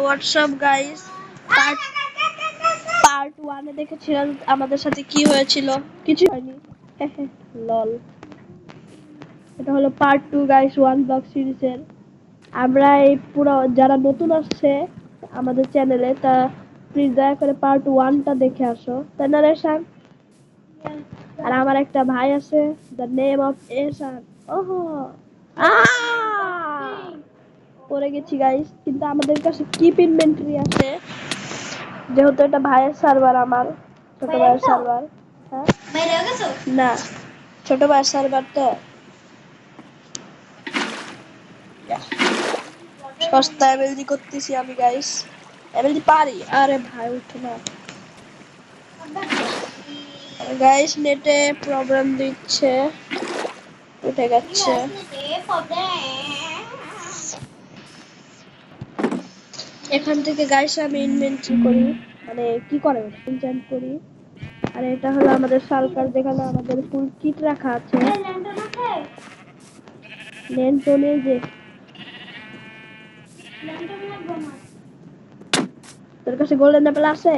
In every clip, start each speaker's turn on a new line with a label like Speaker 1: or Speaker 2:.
Speaker 1: WhatsApp guys, part part 1 এ দেখেছিলাম আমাদের সাথে কি হয়েছিল। কিছু হয়নি। লল। এটা হলো পার্ট 2 গাইস, ওয়ান ব্লগ সিরিজের। আমরা এই পুরো যারা নতুন আসছে আমাদের চ্যানেলে, তা প্লিজ দয়া করে পার্ট 1 টা দেখে আসো, তাই না রেশান? আর আমার একটা ভাই আছে, দ্য নেম অফ এশান। ওহো, পড়ে গেছি গাইস, কিন্তু আমাদের কাছে কিপ ইনভেন্টরি আছে, যেহেতু এটা ভাইয়ের সার্ভার, আমার ছোট ভাইয়ের সার্ভার। হ্যাঁ, না, ছোট ভাইয়ের সার্ভার তো সস্তা এমএলজি করতেছি আমি গাইস। এমএলজি পারি, আরে ভাই উঠে না গাইস, নেটে প্রবলেম দিচ্ছে, উঠে গেছে। এখান থেকে গাইস আমি ইনভেন্টরি করি, মানে কি করে এনচ্যান্ট করি। আর এটা হলো আমাদের সালকার, যেখানে আমাদের ফুল কিট রাখা আছে। ল্যান্টনে যে তোর কাছে গোল্ডেন অ্যাপেল আছে?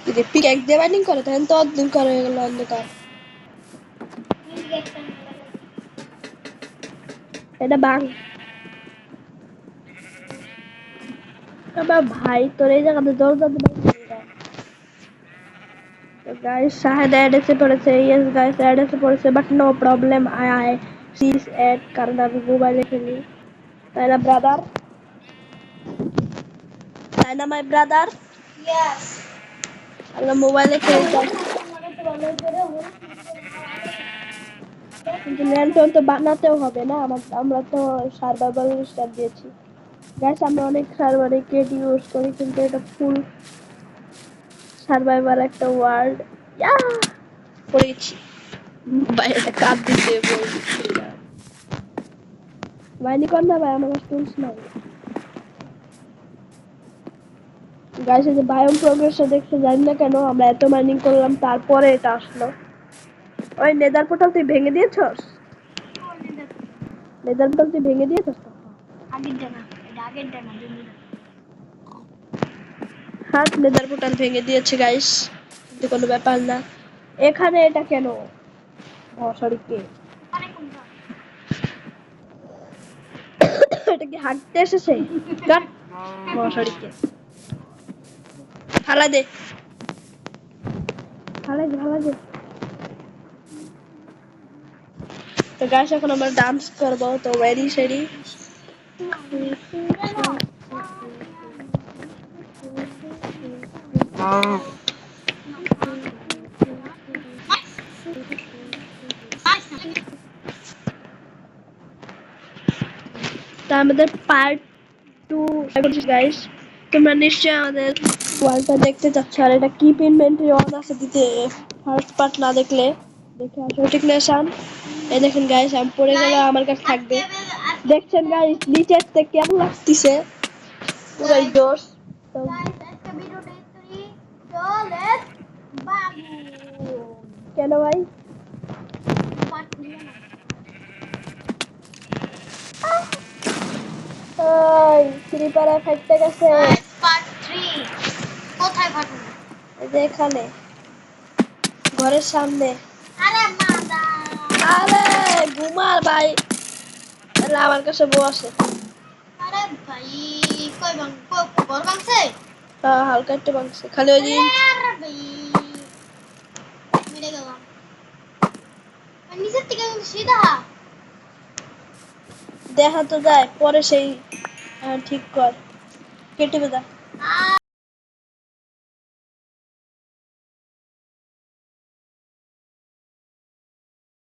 Speaker 1: যদি পিক দিয়ে বাইন্ডিং করে তখন তো অর্ধেক করে হয়ে গেল অন্ধকার। এটা বাং আমার ভাই, তোর এই জায়গাতে দরজা দিবে। তো গাইস, শাহেদ অ্যাড এসে পড়েছে। ইয়েস গাইস, অ্যাড এসে পড়েছে, but no problem, I sees ad, কারণ আমি মোবাইলে খেলি, তাই না ব্রাদার? তাই না মাই ব্রাদার? ইয়েস, আমরা মোবাইলে খেলি। কিন্তু ল্যান্টন তো বানাতেও হবে না, আমরা তো সার্ভাইভাল স্টার দিয়েছি গাইস। আমরা অনেক সার্ভারে কেট ইউজ করি, কিন্তু এটা ফুল সার্ভাইভাল একটা ওয়ার্ল্ড। পড়েছি বাইরে কাঁদ দিতে বলছি না বাইনি কর না ভাই, আমার টুলস নাই গাইস। এই যে বায়োম প্রোগ্রেসটা দেখতে জানি না কেন আমরা এত মাইনিং করলাম, তারপরে এটা আসলো। ওই নেদার পোর্টাল তুই ভেঙে দিয়েছস? নেদার পোর্টাল তুই ভেঙে দিয়েছস? হ্যাঁ, নেদার পোর্টাল ভেঙে দিয়েছে গাইস, কিন্তু কোনো ব্যাপার না। এখানে এটা কেন? ও সরি, কে এটা কি হাঁটতে এসেছে? কাট। ও সরি, কে ফালা দে, ফালা দে, ফালা দে। তো গাইস, এখন আমরা ডান্স করব, তো রেডি সেডি। তা আমাদের পার্ট 2 গাইস, তোমরা নিশ্চয়ই আমাদের ওয়ালটা দেখতে চাচ্ছ, আর এটা কিপ ইনভেন্টরি অন আছে দিতে, ফার্স্ট পার্ট না দেখলে দেখে আসো, ঠিক না শান? এই দেখেন গাইস, আমি পড়ে গেলে আমার কাছে থাকবে। দেখছেন গাইস নিচের থেকে কেমন লাগতেছে, পুরাই জোশ। তো কেন ভাই? ওই স্লিপারে ফাইটতে গেছে। পার্ট 3 কোথায় ফাটলো? এই যে এখানে, ঘরের সামনে। আরে মাদা, আরে ঘুমার ভাই, তাহলে আমার কাছে বউ আছে। আরে ভাই, কই বাং ঘর ভাঙছে? হ্যাঁ, হালকা একটু ভাঙছে, খালি ওই দিন। আরে ভাই, মেরে গেলাম নিচের থেকে সিধা দেখা তো যায়, পরে সেই ঠিক কর, কেটে দা।